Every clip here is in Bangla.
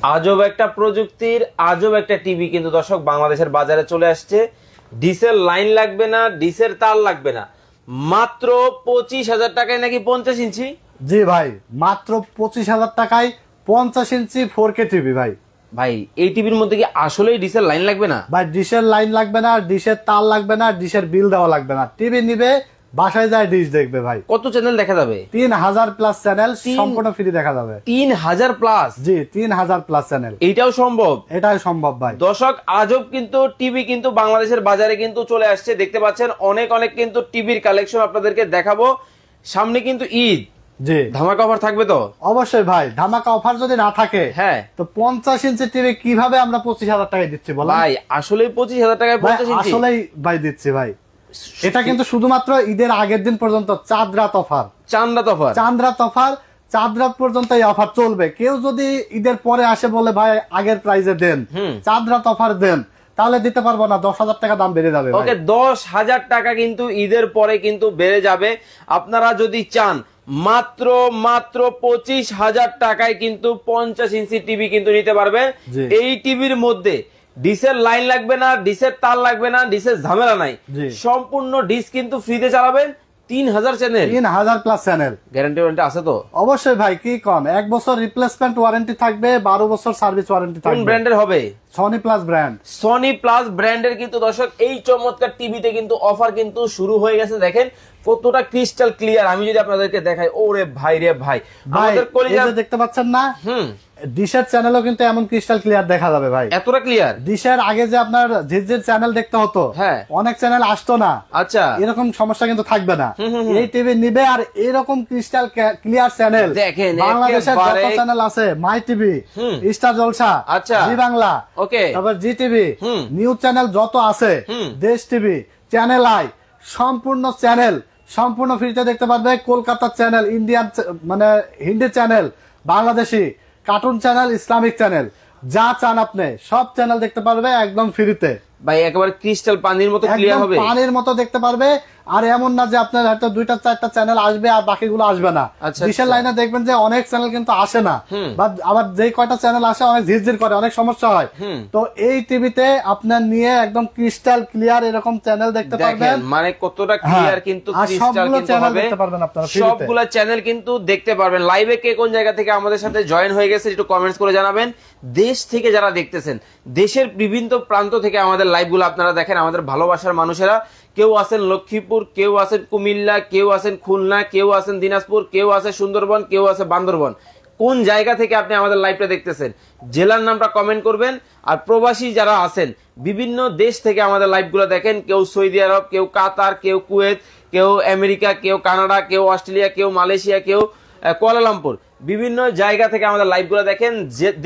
আজব একটা প্রযুক্তির আজব একটা টিভি কিন্তু দর্শক বাংলাদেশের বাজারে চলে আসছে। ডিসেল লাইন লাগবে না, ডিসের তার লাগবে না, মাত্র 25,000 টাকায় নাকি 50 ইঞ্চি। জি ভাই, মাত্র 25,000 টাকায় 50 ইঞ্চি 4K টিভি। ভাই ভাই এই টিভির মধ্যে কি আসলেই ডিসেল লাইন লাগবে না? ভাই ডিশের লাইন লাগবে না, ডিশের তার লাগবে না, ডিশের বিল দেওয়া লাগবে না। টিভি নিবে, বাসায় যায় ডিশ দেখবে। ভাই কত চ্যানেল দেখা যাবে? 3000 প্লাস চ্যানেল সম্পূর্ণ ফ্রি দেখা যাবে। 3000 প্লাস? জি 3000 প্লাস চ্যানেল। এইটাও সম্ভব? এটাই সম্ভব ভাই। দর্শক আজব কিন্তু টিভি কিন্তু বাংলাদেশের বাজারে কিন্তু চলে আসছে। দেখতে পাচ্ছেন অনেক অনেক কিন্তু টিভির কালেকশন আপনাদেরকে দেখাবো। সামনে কিন্তু ঈদ, জি ধামাকা অফার থাকবে তো? অবশ্যই ভাই, ধামাকা অফার যদি না থাকে হ্যাঁ তো 50 ইঞ্চি টিভি কিভাবে আমরা 25,000 টাকায় দিচ্ছি বলেন? ভাই আসলে 25,000 টাকায় 50 ইঞ্চি? আসলেই ভাই দিচ্ছি ভাই। এটা কিন্তু শুধুমাত্র ঈদের আগের দিন পর্যন্ত, চাঁদ রাত অফার। চাঁদ রাত অফার? চাঁদ রাত অফার, চাঁদ রাত পর্যন্ত এই অফার চলবে। কেউ যদি ঈদের পরে আসে বলে ভাই আগের প্রাইসে দেন, চাঁদ রাত অফার দেন, তাহলে দিতে পারবো না, 10,000 টাকা দাম বেড়ে যাবে। ওকে, 10,000 টাকা কিন্তু ঈদের পরে কিন্তু বেড়ে যাবে। আপনারা যদি চান মাত্র 25,000 টাকায় কিন্তু 50 ইঞ্চি টিভি কিন্তু নিতে পারবেন। এই টিভির মধ্যে ডিসের লাইন লাগবে না, ডিসের তার লাগবে না, ডিসের ঝামেলা নাই, সম্পূর্ণ ডিস কিন্তু ফ্রিতে চালাবেন। 3000 channel, 3000 plus channel. Guarantee warranty আছে তো? অবশ্যই ভাই, কি কম, 1 বছর রিপ্লেসমেন্ট ওয়ারেন্টি থাকবে, 12 বছর সার্ভিস ওয়ারেন্টি থাকবে। কোন ব্র্যান্ডের হবে? Sony plus brand. Sony plus ব্র্যান্ডের কিন্তু দর্শক এই চমৎকার টিভিতে কিন্তু অফার কিন্তু শুরু হয়ে গেছে। দেখেন কতটা ক্রিস্টাল ক্লিয়ার। আমি যদি আপনাদেরকে দেখাই, ওরে ভাই রে ভাই, আমাদের কলিজা দেখতে পাচ্ছেন না? ডিশের চ্যানেলও কিন্তু এমন ক্রিস্টাল ক্লিয়ার দেখা যাবে ভাই। এতটা ক্লিয়ার? ডিশের আগে যে আপনার ঝিরঝির চ্যানেল দেখতে হতো, অনেক চ্যানেল আসতো না, আচ্ছা এরকম সমস্যা কিন্তু থাকবে না। এই টিভি নিবে আর এরকম ক্রিস্টাল ক্লিয়ার চ্যানেল দেখেন। বাংলাদেশের যত চ্যানেল আছে, মাই টিভি, স্টার জলসা, আচ্ছা জি বাংলা, ওকে, তারপর জি টিভি, নিউজ চ্যানেল যত আছে, দেশ টিভি, চ্যানেল আই, সম্পূর্ণ চ্যানেল সম্পূর্ণ ফ্রিতে দেখতে পারবে। কলকাতার চ্যানেল, ইন্ডিয়ান মানে Hindi channel, Bangladeshi cartoon channel, Islamic channel, যা চান আপনি সব চ্যানেল দেখতে পারবে একদম ফ্রিতে। ভাই একেবারে ক্রিস্টাল পানির মতো ক্লিয়ার হবে, পানির মতো দেখতে পারবে। আর এমন না যে আপনার হয়তো 2টা 4টা চ্যানেল আসবে আর বাকিগুলো আসবে না। ডিশের লাইনে দেখবেন যে অনেক চ্যানেল কিন্তু আসে না, বা আবার যে কয়টা চ্যানেল আসে অনেক ঝিরঝির করে, অনেক সমস্যা হয়। তো এই টিভিতে আপনার নিয়ে একদম ক্রিস্টাল ক্লিয়ার এরকম চ্যানেল দেখতে পারবেন। মানে কতটা ক্লিয়ার কিন্তু ক্রিস্টাল কিন্তু হবে, সবগুলো চ্যানেল কিন্তু দেখতে পারবেন। লাইভে কে কোন জায়গা থেকে আমাদের সাথে জয়েন হয়ে গেছে একটু কমেন্টস করে জানাবেন। দেশ থেকে যারা দেখতেছেন, দেশের বিভিন্ন প্রান্ত থেকে আমাদের লাইভগুলো আপনারা দেখেন, আমাদের ভালোবাসার মানুষেরা। কেউ আছেন লক্ষ্মীপুর, কেউ আছেন কুমিল্লা, কেউ আছেন খুলনা, কেউ আছেন দিনাজপুর, কেউ আছে সুন্দরবন, কেউ আছে বান্দরবন। কোন জায়গা থেকে আপনি আমাদের লাইভটা দেখতেছেন জেলার নামটা কমেন্ট করবেন। আর প্রবাসী যারা আছেন বিভিন্ন দেশ থেকে আমাদের লাইভগুলো দেখেন, কেউ সৌদি আরব, কেউ কাতার, কেউ কুয়েত, কেউ আমেরিকা, কেউ কানাডা, কেউ অস্ট্রেলিয়া, কেউ মালয়েশিয়া, কেউ কুয়ালালামপুর, বিভিন্ন জায়গা থেকে আমাদের লাইভগুলো দেখেন।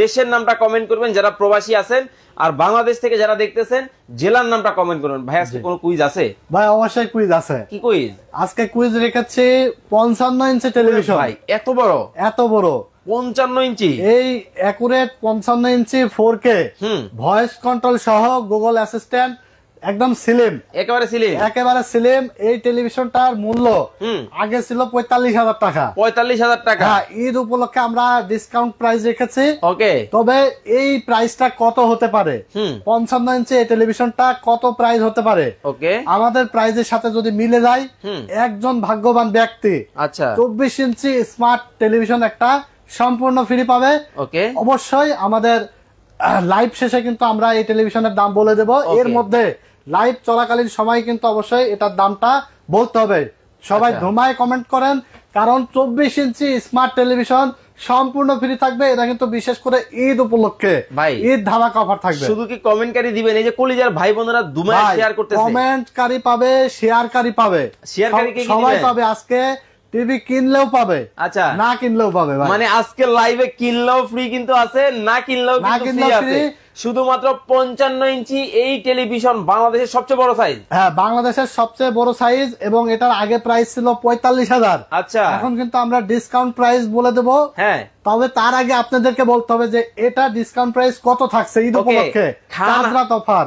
দেশের নামটা কমেন্ট করবেন যারা প্রবাসী আছেন। আর বাংলাদেশ থেকে যারা দেখতেছেন জেলার নামটা কমেন্ট করুন। ভাই আজকে কোনো কুইজ আছে? ভাই অবশ্যই কুইজ আছে। কি কুইজ? আজকে কুইজ রেখেছি 55 ইঞ্চি টেলিভিশন। ভাই এত বড়? এত বড় 55 ইঞ্চি, এই অ্যাকুরেট 55 ইঞ্চি 4K ভয়েস কন্ট্রোল সহ, গুগল অ্যাসিস্ট্যান্ট, একদম স্লিম, একেবারে স্লিম। এই টেলিভিশনটার মূল্য আগে ছিল 45,000 টাকা। 45,000 টাকা? ঈদ উপলক্ষে আমরা ডিসকাউন্ট প্রাইস রেখেছি। ওকে, তবে এই প্রাইসটা কত হতে পারে, 55 ইঞ্চি এই টেলিভিশনটা কত প্রাইস হতে পারে, ওকে, আমাদের প্রাইসের সাথে যদি মিলে যায়, একজন ভাগ্যবান ব্যক্তি 24 ইঞ্চি স্মার্ট টেলিভিশন একটা সম্পূর্ণ ফ্রি পাবে। ওকে, অবশ্যই আমাদের লাইভ শেষে কিন্তু আমরা এই টেলিভিশনের দাম বলে দেব। এর মধ্যে লাইভ চলাকালীন সময় কিন্তু অবশ্যই এটার দামটা বলতে হবে। সবাই ধুমায় কমেন্ট করেন, কারণ 24 ইঞ্চি স্মার্ট টেলিভিশন সম্পূর্ণ ফ্রি থাকবে। এটা কিন্তু বিশেষ করে ঈদ উপলক্ষে ঈদ ধামাকা অফার থাকবে। শুধু কি কমেন্টকারী দিবেন? এই যে কলিজার ভাই বোনেরা ধুমায় শেয়ার করতেছে, কমেন্টকারী পাবে, শেয়ারকারী পাবে, সবাই পাবে। আজকে টিভি কিনলেও পাবে, আচ্ছা না কিনলেও পাবে। মানে আজকে লাইভে কিনলেও ফ্রি কিন্তু আছে, না কিনলেও ফ্রি আছে। শুধুমাত্র 55 ইঞ্চি এই টেলিভিশন বাংলাদেশের সবচেয়ে বড় সাইজ। হ্যাঁ, বাংলাদেশের সবচেয়ে বড় সাইজ, এবং এটার আগে প্রাইস ছিল 45,000। আচ্ছা, এখন কিন্তু আমরা ডিসকাউন্ট প্রাইস বলে দেব। হ্যাঁ, তবে তার আগে আপনাদেরকে বলতে হবে যে এটা ডিসকাউন্ট প্রাইস কত থাকছে ঈদ উপলক্ষে, চাঁদ রাত অফার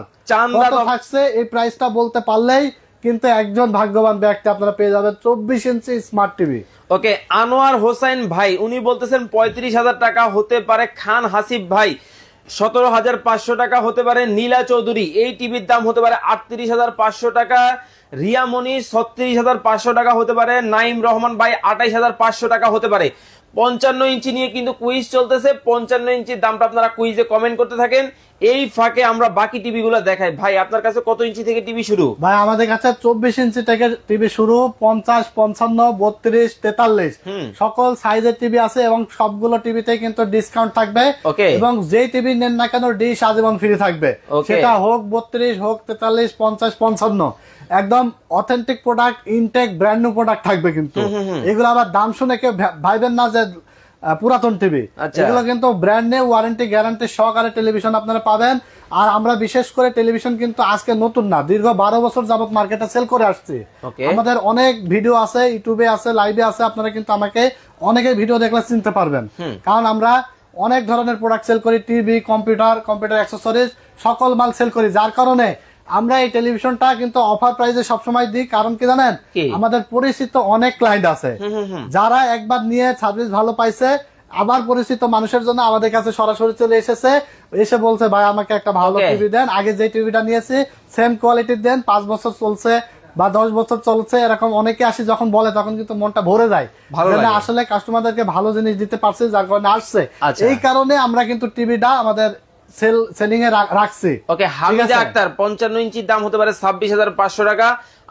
কত থাকছে। এই প্রাইসটা বলতে পারলেই কিন্তু একজন ভাগ্যবান ব্যক্তি আপনারা পেয়ে যাবেন 24 ইঞ্চি স্মার্ট টিভি। ওকে, আনোয়ার হোসেন ভাই উনি বলতেছেন 35,000 টাকা হতে পারে। খান হাসিব ভাই 17,500 টাকা হতে পারে। নীলা চৌধুরী এই টিভির দাম হতে পারে 38,500 টাকা। রিয়া মনি 36,500 টাকা হতে পারে। নাইম রহমান ভাই 28,500 টাকা হতে পারে। 55 ইঞ্চি নিয়ে কিন্তু কুইজ চলতেছে। 55 ইঞ্চির দামটা আপনারা কুইজে কমেন্ট করতে থাকেন, এই ফাঁকে আমরা বাকি টিভি গুলো দেখাই। ভাই আপনার কাছে কত ইঞ্চি থেকে টিভি শুরু? ভাই আমাদের কাছে 24 ইঞ্চি থেকে টিভি শুরু, 50, 55, 32, 43 সকল সাইজের টিভি আছে এবং সবগুলো টিভিতে কিন্তু ডিসকাউন্ট থাকবে। এবং যে টিভি নেন না কেন ডিশ আজীবন ফ্রি থাকবে, সেটা হোক 32, হোক 43, 50, 55, একদম authentic product, intact brand new product থাকবে। কিন্তু এগুলো আবার দাম শুনে কেউ ভাইবেন না যে পুরাতন টিভি, এগুলো কিন্তু ব্র্যান্ড নিউ ওয়ারেন্টি গ্যারান্টি সহকারে টেলিভিশন আপনারা পাবেন। আর আমরা বিশেষ করে টেলিভিশন কিন্তু আজকে নতুন না, দীর্ঘ 12 বছর যাবত মার্কেটে সেল করে আসছি। আমাদের অনেক ভিডিও আছে, ইউটিউবে আছে, লাইভে আছে, আপনারা কিন্তু আমাকে অনেকের ভিডিও দেখলে চিনতে পারবেন। কারণ আমরা অনেক ধরনের প্রোডাক্ট সেল করি, টিভি, কম্পিউটার অ্যাক্সেসরিজ সকল মাল সেল করি। যার কারণে আমরা এই টেলিভিশনটা কিন্তু অফার প্রাইসে সবসময় দিই। কারণ কি জানেন, আমাদের পরিচিত অনেক ক্লায়েন্ট আছে যারা একবার নিয়ে সার্ভিস ভালো পাইছে, আবার পরিচিত মানুষের জন্য আমাদের কাছে সরাসরি চলে এসেছে, এসে বলছে ভাই আমাকে একটা ভালো টিভি দেন, আগে যে টিভিটা নিয়েছি সেম কোয়ালিটির দেন, 5 বছর চলছে বা 10 বছর চলছে, এরকম অনেকে আসি যখন বলে তখন কিন্তু মনটা ভরে যায়, আসলে কাস্টমারদেরকে ভালো জিনিস দিতে পারছে, যার কারণে আসছে। এই কারণে আমরা কিন্তু টিভিটা আমাদের সেলিং এ রাখছি। ওকে, হামিদা আক্তার 55 ইঞ্চির দাম হতে পারে 26,500 টাকা।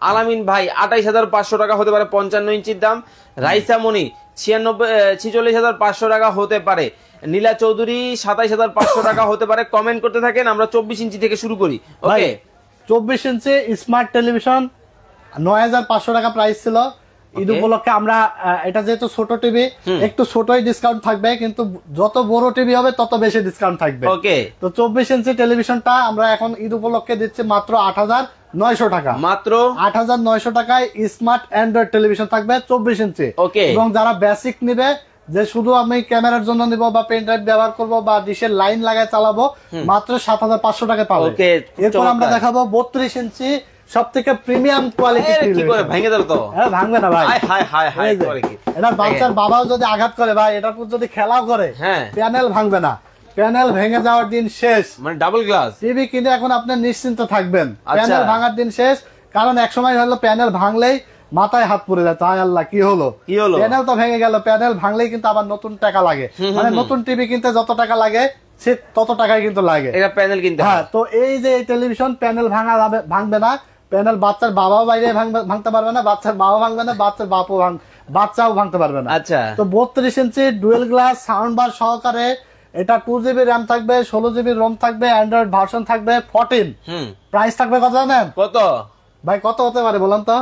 আলামিন ভাই 28,500 টাকা হতে পারে 55 ইঞ্চির দাম। রাইসা মনি 46,500 টাকা হতে পারে। নীলা চৌধুরী 27,500 টাকা হতে পারে। কমেন্ট করতে থাকেন, আমরা 24 ইঞ্চি থেকে শুরু করি। ওকে, 24 ইঞ্চি স্মার্ট টেলিভিশন 9,500 টাকা প্রাইস ছিল। ঈদ উপলক্ষে আমরা এটা যেহেতু ছোট টিভি, একটু ছোটই ডিসকাউন্ট থাকবে, কিন্তু যত বড় টিভি হবে তত বেশি ডিসকাউন্ট থাকবে। ওকে, তো 24 ইঞ্চি টেলিভিশনটা আমরা এখন ঈদ উপলক্ষে দিচ্ছি মাত্র 8,900 টাকা। মাত্র 8,900 টাকায় স্মার্ট অ্যান্ড্রয়েড টেলিভিশন থাকবে 24 ইঞ্চি। ওকে, এবং যারা বেসিক নিবে, যে শুধু আমি ক্যামেরার জন্য নিব বা পেন ড্রাইভ ব্যবহার করব বা ডিশের লাইন লাগায় চালাবো, মাত্র 7,500 টাকা পাবো। এরপর আমরা দেখাবো 32 ইঞ্চি সব থেকে প্রিমিয়াম কোয়ালিটি টিভি। ভেঙে দিল তো? হ্যাঁ, ভাঙবে না ভাই। এটা বাচ্চার বাবাও যদি আঘাত করে ভাই, এটার উপর যদি খেলাও করে, প্যানেল ভাঙবে না। প্যানেল ভেঙে যাওয়ার দিন শেষ, মানে ডাবল গ্লাস টিভি কিনে এখন আপনি নিশ্চিন্ত থাকবেন, প্যানেল ভাঙার দিন শেষ। কারণ একসময় হলো প্যানেল ভাঙলেই মাথায় হাত পড়ে যায়, তাই আল্লাহ কি হলো, প্যানেল তো ভেঙে গেল। প্যানেল ভাঙলেই কিন্তু আবার নতুন টাকা লাগে, মানে নতুন টিভি কিনতে যত টাকা লাগে সে তত টাকায় কিন্তু লাগে এটা প্যানেল কিনতে। হ্যাঁ, তো এই যে টেলিভিশন প্যানেল ভাঙবে না, প্যানেল বাচ্চার বাবাও বাইরে ভাঙতে পারবে না, বাচ্চার বাবা ভাঙবে না, বাচ্চার বাচ্চাও ভাঙতে পারবে না। আচ্ছা, তো 32 ইঞ্চি ডুয়েল গ্লাস সাউন্ড বার সহকারে, এটা 2GB র্যাম থাকবে, 16GB রোম থাকবে, অ্যান্ড্রয়েড ভার্সন থাকবে 14। প্রাইস থাকবে কত জানেন? কত ভাই, কত হতে পারে বলেন তো?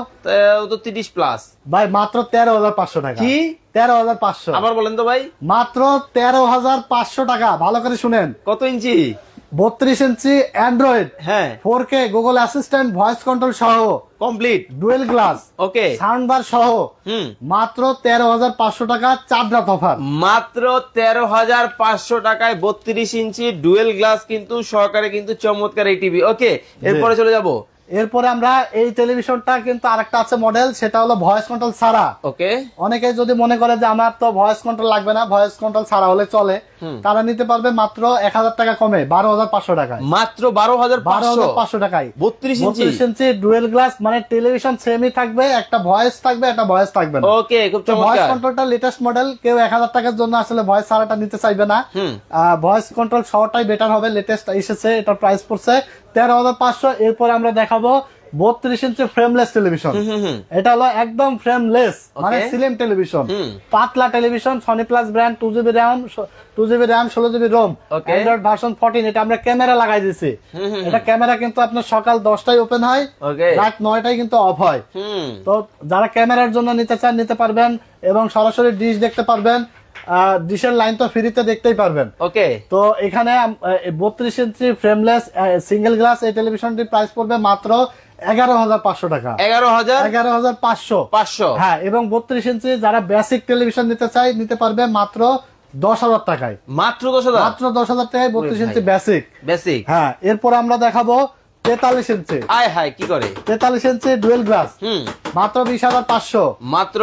30 প্লাস ভাই, মাত্র 13,500 টাকা। কি 13,500? আবার বলেন তো ভাই। মাত্র 13,500 টাকা। ভালো করে শুনেন। কত ইঞ্চি? 32 ইঞ্চি অ্যান্ড্রয়েড, হ্যাঁ 4K Google Assistant voice control সহ complete dual glass, okay sound bar সহ, মাত্র 13,500 টাকা। চার রাত অফার, মাত্র 13,500 টাকায় 32 ইঞ্চি ডুয়েল গ্লাস কিন্তু সহকারে কিন্তু চমৎকার এই টিভি। ওকে, এরপরে চলে যাবো। এরপরে আমরা এই টেলিভিশনটা কিন্তু আরেকটা আছে মডেল, সেটা হলো ভয়েস কন্ট্রোল ছাড়া। ওকে, অনেকে যদি মনে করে যে আমার তো ভয়েস কন্ট্রোল লাগবে না, ভয়েস কন্ট্রোল ছাড়া হলে চলে, তারা নিতে পারবে মাত্র 1,000 টাকা কমে 12,500 টাকায়। মাত্র 12,500 টাকায় 32 ইঞ্চি ডুয়েল গ্লাস, মানে টেলিভিশন সেমই থাকবে, একটা ভয়েস থাকবে, একটা ভয়েস থাকবে না। ওকে, খুব চমৎকার। ভয়েস কন্ট্রোলটা লেটেস্ট মডেল, কেউ 1,000 টাকার জন্য আসলে ভয়েস ছাড়াটা নিতে চাইবে না, ভয়েস কন্ট্রোল সহটাই বেটার হবে। লেটেস্ট এসেছে, এটার প্রাইস পড়ছে 13,500। এরপরে আমরা দেখাবো 32 ইঞ্চি ফ্রেমলেস টেলিভিশন। এটা হলো একদম ফ্রেমলেস, মানে সিলিম টেলিভিশন, পাতলা television, Sony plus brand, 2GB RAM, 16GB ROM, android version 14। এটা আমরা ক্যামেরা লাগাই দিয়েছি। এটা ক্যামেরা কিন্তু আপনার সকাল 10টায় ওপেন হয়, রাত 9টায় কিন্তু অফ হয়। তো যারা ক্যামেরার জন্য নিতে চান নিতে পারবেন, এবং সরাসরি ডিশ দেখতে পারবেন, ডিশের লাইন তো ফ্রিতে দেখতেই পারবেন। ওকে, তো এখানে 32 ইঞ্চি ফ্রেমলেস সিঙ্গেল গ্লাস এই টেলিভিশনটির প্রাইস পড়বে মাত্র 11,500 টাকা। 11,500। হ্যাঁ, এবং 32 ইঞ্চি যারা বেসিক টেলিভিশন নিতে চাই নিতে পারবে মাত্র 10,000 টাকায়। মাত্র 10,000 টাকায় 32 ইঞ্চি বেসিক। হ্যাঁ, এরপর আমরা দেখাবো 43 ইঞ্চি। আয় হায়, কি করে 43 ইঞ্চি ডুয়েল গ্লাস, মাত্র 20,500। মাত্র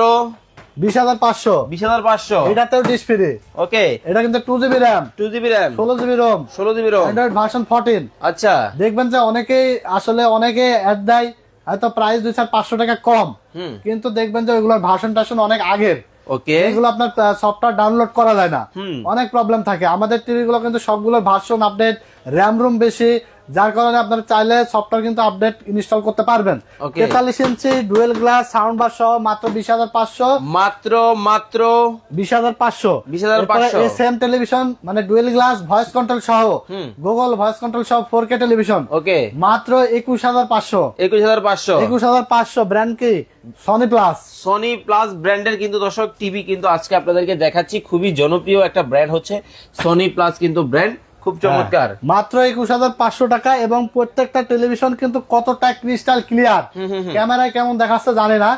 20,500 20,500 এটাতেও ডিশ ফ্রি। ওকে, এটা কিন্তু 2GB RAM 16GB ROM 16GB ROM Android version 14। আচ্ছা, দেখবেন যে অনেকেই আসলে অনেকে অ্যাড দেয় হয়তো প্রাইস 2,500 টাকা কম, কিন্তু দেখবেন যে ওইগুলোর ভার্সন টার্সন অনেক আগের। ওকে, এগুলো আপনার সফটওয়্যার ডাউনলোড করা যায় না, অনেক প্রবলেম থাকে। আমাদের টিভি গুলো কিন্তু সবগুলোর ভার্সন আপডেট, র্যাম রুম বেশি, যার কারণে আপনারা চাইলে সফটওয়্যার কিন্তু আপডেট ইনস্টল করতে পারবেন। 43 ইঞ্চি ডুয়েল গ্লাস সাউন্ড বার সহ মাত্র 20,500 মাত্র 20,500 এই সেম টেলিভিশন মানে ডুয়েল গ্লাস ভয়েস কন্ট্রোল সহ, গুগল ভয়েস কন্ট্রোল সহ 4K টেলিভিশন। ওকে, মাত্র 21,500 21,500 ব্র্যান্ড কি সনি প্লাস। সনি প্লাস ব্র্যান্ডের কিন্তু দর্শক টিভি কিন্তু আজকে আপনাদেরকে দেখাচ্ছি, খুবই জনপ্রিয় একটা ব্র্যান্ড হচ্ছে সনি প্লাস কিন্তু ব্র্যান্ড, খুব চমৎকার। মাত্র 21,500 টাকা এবং প্রত্যেকটা টেলিভিশন কিন্তু কতটা ক্রিস্টাল ক্লিয়ার, ক্যামেরায় কেমন দেখাচ্ছে জানি না,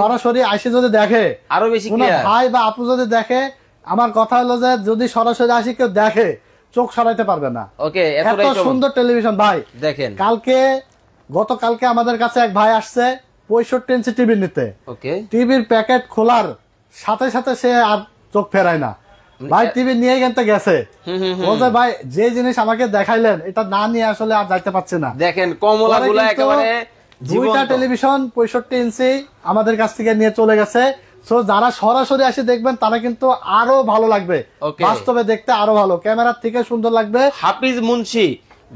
সরাসরি আইসে যদি দেখে আরো বেশি ক্লিয়ার। ভাই বা আপু যদি দেখে, আমার কথা হলো যে যদি সরাসরি আসি কেউ দেখে চোখ সরাইতে পারবে না। ওকে, এত সুন্দর টেলিভিশন ভাই। দেখেন গতকালকে আমাদের কাছে এক ভাই আসছে 65 ইঞ্চি টিভি নিতে। ওকে, টিভির প্যাকেট খোলার সাথে সাথে সে আর চোখ ফেরায় না, ভাই টিভি নিয়ে গেতে গেছে। বলছে ভাই যে জিনিস আমাকে দেখাইলেন এটা না নিয়ে আসলে আর যাইতে পারছে না। দেখেন কমলাগুলো একেবারে দুইটা টেলিভিশন 65 ইঞ্চি আমাদের কাছ থেকে নিয়ে চলে গেছে। সো যারা সরাসরি আসে দেখবেন তারা কিন্তু আরো ভালো লাগবে, বাস্তবে দেখতে আরো ভালো, ক্যামেরার থেকে সুন্দর লাগবে। হাফিজ মুন্সি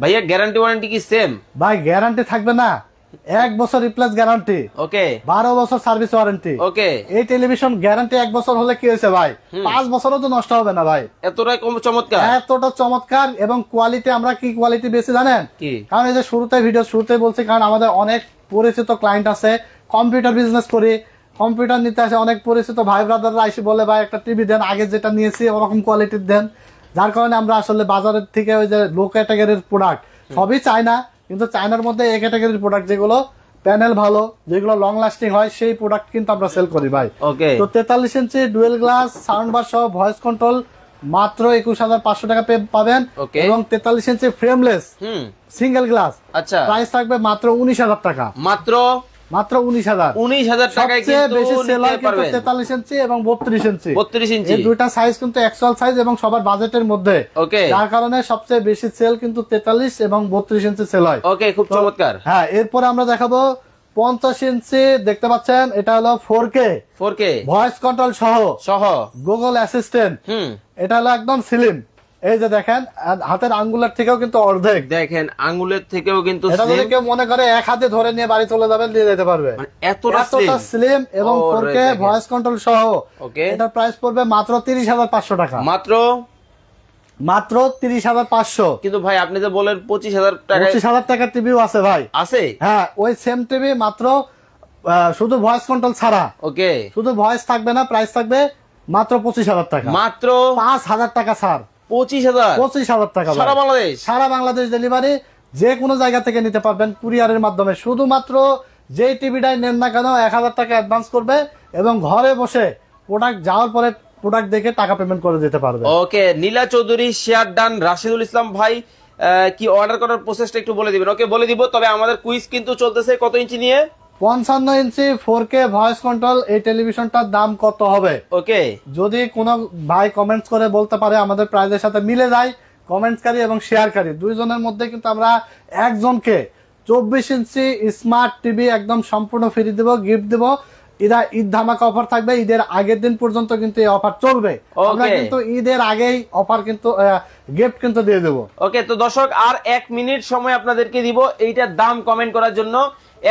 ভাইয়া, গ্যারান্টি ওয়ারেন্টি কি সেম? ভাই গ্যারান্টি থাকবে না, 1 বছর রিপ্লেস গ্যারান্টি, ওকে, 12 বছর সার্ভিস ওয়ারেন্টি। ওকে, এই টেলিভিশন গ্যারান্টি 1 বছর হলে কি হয়েছে ভাই, 5 বছরও তো নষ্ট হবে না ভাই। এতটা চমৎকার, এতটা চমৎকার। এবং কোয়ালিটি, আমরা কি কোয়ালিটি বেশি জানেন? কারণ এই যে ভিডিও শুরুতে বলছি, কারণ আমাদের অনেক পরিচিত ক্লায়েন্ট আছে, কম্পিউটার বিজনেস করি, কম্পিউটার নিতে আসে অনেক পরিচিত ভাই ব্রাদাররা এসে বলে ভাই একটা টিভি দেন, আগে যেটা নিয়েছি ওরকম কোয়ালিটির দেন। যার কারণে আমরা আসলে বাজারের থেকে ওই যে লো ক্যাটাগরির প্রোডাক্ট সবই চাই না, কিন্তু চায়নার মধ্যে এই ক্যাটাগরির প্রোডাক্ট যেগুলো প্যানেল ভালো, যেগুলো লং লাস্টিং হয়, সেই প্রোডাক্ট কিন্তু আমরা সেল করি ভাই। তো 43 ইঞ্চি ডুয়েল গ্লাস সাউন্ড বার সহ ভয়েস কন্ট্রোল মাত্র 21,500 টাকা পাবেন। এবং 43 ইঞ্চি ফ্রেমলেস সিঙ্গেল গ্লাস, আচ্ছা, প্রাইস থাকবে মাত্র 19,000 টাকা। মাত্র 19,000 টাকায় বেশি সেল হয় কিন্তু 43 ইঞ্চি এবং 32 ইঞ্চি। এই দুইটা সাইজ কিন্তু অ্যাকচুয়াল সাইজ এবং সবার বাজেটের মধ্যে, যার কারণে সবচেয়ে বেশি সেল কিন্তু 43 এবং 32 ইঞ্চি সেল হয়। ওকে, খুব চমৎকার। হ্যাঁ, এরপর আমরা দেখাবো 50 ইঞ্চি, দেখতে পাচ্ছেন এটা হলো 4K ভয়েস কন্ট্রোল সহ গুগল অ্যাসিস্ট্যান্ট। এটা হলো একদম স্লিম, এই যে দেখেন হাতের আঙ্গুলের থেকেও কিন্তু অর্ধেক, দেখেন আঙ্গুলের থেকেও কিন্তু এটা যদি কেউ মনে করে এক হাতে ধরে নিয়ে বাড়ি চলে যাবেন, নিয়ে যেতে পারবে, এতটা স্লিম এবং 4K ভয়েস কন্ট্রোল সহ। এটার প্রাইস পড়বে মাত্র 30,500 টাকা। মাত্র 30,500। কিন্তু ভাই আপনি যে বলেন 25,000 টাকার টিভিও আছে ভাই, আছে। হ্যাঁ, ওই সেম টিভি মাত্র শুধু ভয়েস কন্ট্রোল ছাড়া, ওকে, শুধু ভয়েস থাকবে না, প্রাইস থাকবে মাত্র 25,000 টাকা। মাত্র 5,000 টাকা ছাড়, 25,000 টাকা সারা বাংলাদেশ ডেলিভারি, যে কোনো জায়গা থেকে নিতে পারবেন কুরিয়ারের মাধ্যমে। শুধুমাত্র যে টিভিটাই নেন না কেন 1,000 টাকা অ্যাডভান্স করবে এবং ঘরে বসে প্রোডাক্ট যাওয়ার পরে প্রোডাক্ট দেখে টাকা পেমেন্ট করে দিতে পারবে। ওকে, নীলা চৌধুরী, শেয়ার ডান, রাশিদুল ইসলাম ভাই, কি অর্ডার করার প্রসেসটা একটু বলে দিবেন? ওকে, বলে দিব। তবে আমাদের কুইজ কিন্তু চলতেছে কত ইঞ্চি নিয়ে? 55 ইঞ্চি 4K ভয়েস কন্ট্রোল। এই টেলিভিশনটার দাম কত হবে? ওকে, যদি কোনো ভাই কমেন্টস করে বলতে পারে আমাদের প্রাইসের সাথে মিলে যায়, কমেন্টসকারী এবং শেয়ারকারী দুইজনের মধ্যে কিন্তু আমরা একজনকে 24 ইঞ্চি স্মার্ট টিভি একদম সম্পূর্ণ ফ্রি দেব, গিফট দেব। ঈদ ধামাকা অফার থাকবে, ঈদের আগের দিন পর্যন্ত কিন্তু এই অফার চলবে। আমরা কিন্তু ঈদের আগেই অফার কিন্তু গিফট কিন্তু দিয়ে দেবো। ওকে, তো দর্শক আর 1 মিনিট সময় আপনাদেরকে দিব এইটার দাম কমেন্ট করার জন্য।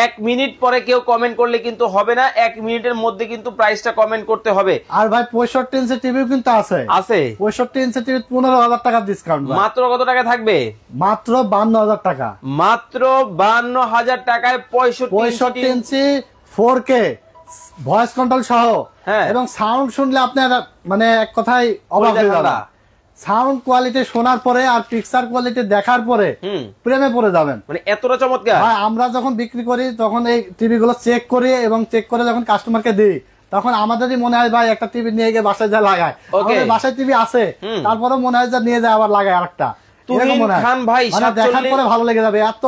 1 মিনিট পরে কেউ কমেন্ট করলে কিন্তু হবে না, 1 মিনিটের মধ্যে কিন্তু প্রাইসটা কমেন্ট করতে হবে। আর ভাই 65 ইঞ্চি টিভিও কিন্তু আছে। 65 ইঞ্চি টিভি 15,000 টাকা ডিসকাউন্ট। মাত্র কত টাকা থাকবে? মাত্র 52,000 টাকা। মাত্র 52,000 টাকায় 65 ইঞ্চি 4K ভয়েস কন্ট্রোল সহ এবং সাউন্ড শুনলে আপনার মানে এক কথায় অবাক হয়ে যাবেন। সাউন্ড কোয়ালিটি শোনার পরে আর পিকচার কোয়ালিটি দেখার পরে প্রেমে পড়ে যাবেন, মানে এতটা চমৎকার। আমরা যখন বিক্রি করি তখন এই টিভি গুলো চেক করি এবং চেক করে যখন কাস্টমারকে দিই তখন আমাদেরই মনে হয় ভাই একটা টিভি নিয়ে গিয়ে বাসায় যা লাগায়, বাসায় টিভি আছে তারপরে মনে হয় যে নিয়ে যায় আবার লাগায় আরেকটা, এরকম মনে হয়। দেখার পরে ভালো লেগে যাবে, এত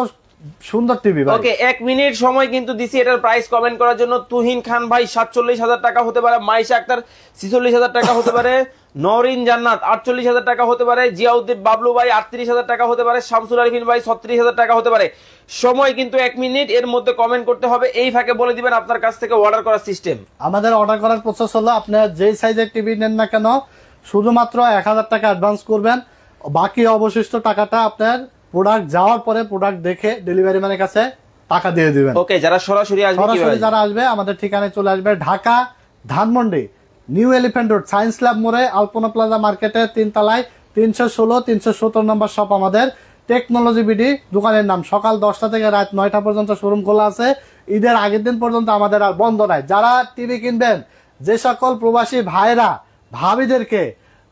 সুন্দর টিভি ভাই। ওকে 1 মিনিট সময় কিন্তু দিছি এটার প্রাইস কমেন্ট করার জন্য। তুহিন খান ভাই 47,000 টাকা হতে পারে, মাইশা আক্তার 46,000 টাকা হতে পারে, নরিন জান্নাত 48,000 টাকা হতে পারে, জিয়াউদ্দিন বাবলু ভাই 38,000 টাকা হতে পারে, শামসুল আরিফিন ভাই 36,000 টাকা হতে পারে। সময় কিন্তু 1 মিনিট, এর মধ্যে কমেন্ট করতে হবে। এই ফাঁকে বলে দিবেন আপনার কাছ থেকে অর্ডার করার সিস্টেম। আমাদের অর্ডার করার প্রসেস হলো, আপনার যেই সাইজের টিভি নেন না কেন শুধুমাত্র 1000 টাকা অ্যাডভান্স করবেন, বাকি অবশিষ্ট টাকাটা আপনার প্রোডাক্ট যাওয়ার পরে প্রোডাক্ট দেখে ডেলিভারি ম্যানের কাছে টাকা দিয়ে দিবেন। ওকে, যারা সরাসরি যারা আসবে আমাদের ঠিকানায় চলে আসবে Dhaka Dhanmondi new elephant road science lab মোড়ে আলপনা প্লাজা মার্কেটের 3 তলায় 316-317 নম্বর শপ আমাদের টেকনোলজি বিডি দোকানের নাম। সকাল 10টা থেকে রাত 9টা পর্যন্ত শোরুম খোলা আছে। ঈদের আগের দিন পর্যন্ত আমাদের আর বন্ধ নাই। যারা টিভি কিনবেন, যে সকল প্রবাসী ভাইরা ভাবিদেরকে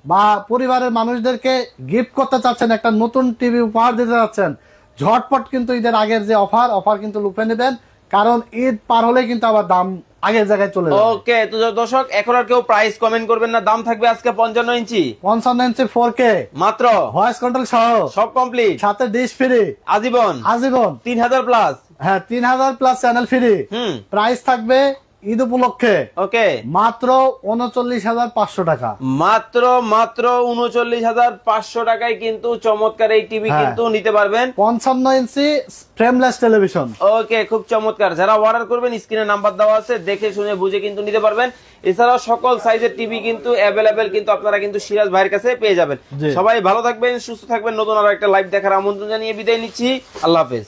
বা পরিবারের মানুষদেরকে গিফট করতে চাচ্ছেন, একটা নতুন টিভি উপহার দিতে চাচ্ছেন, ঝটপট কিন্তু ঈদের আগের যে অফার কিন্তু লুফে নেবেন, কারণ ঈদ পার হলে কিন্তু আবার দাম আগের জায়গায় চলে যাবে। ওকে, তো দর্শক এখন আর কেউ প্রাইস কমেন্ট করবেন না, দাম থাকবে আজকে 55 ইঞ্চি 4K মাত্র, ভয়েস কন্ট্রোল সহ সব কমপ্লিট, সাথে ডিশ ফ্রি, আজীবন 3000 প্লাস। হ্যাঁ 3000 প্লাস চ্যানেল ফ্রি। প্রাইস থাকবে ঈদ উপলক্ষে ওকে মাত্র 39,500 টাকা, মাত্র 39,500 টাকায় কিন্তু চমৎকার এই টিভি কিন্তু নিতে পারবেন। 55 ইঞ্চি ফ্রেমলেস টেলিভিশন। ওকে, খুব চমৎকার। যারা অর্ডার করবেন স্ক্রিনে নাম্বার দেওয়া আছে, দেখে শুনে বুঝে কিন্তু নিতে পারবেন। এছাড়াও সকল সাইজের টিভি কিন্তু অ্যাভেলেবেল কিন্তু আপনারা কিন্তু সিরাজ ভাইয়ের কাছে পেয়ে যাবেন। সবাই ভালো থাকবেন, সুস্থ থাকবেন। নতুন আরো একটা লাইভ দেখার আমন্ত্রণ জানিয়ে বিদায় নিচ্ছি। আল্লাহ হাফেজ।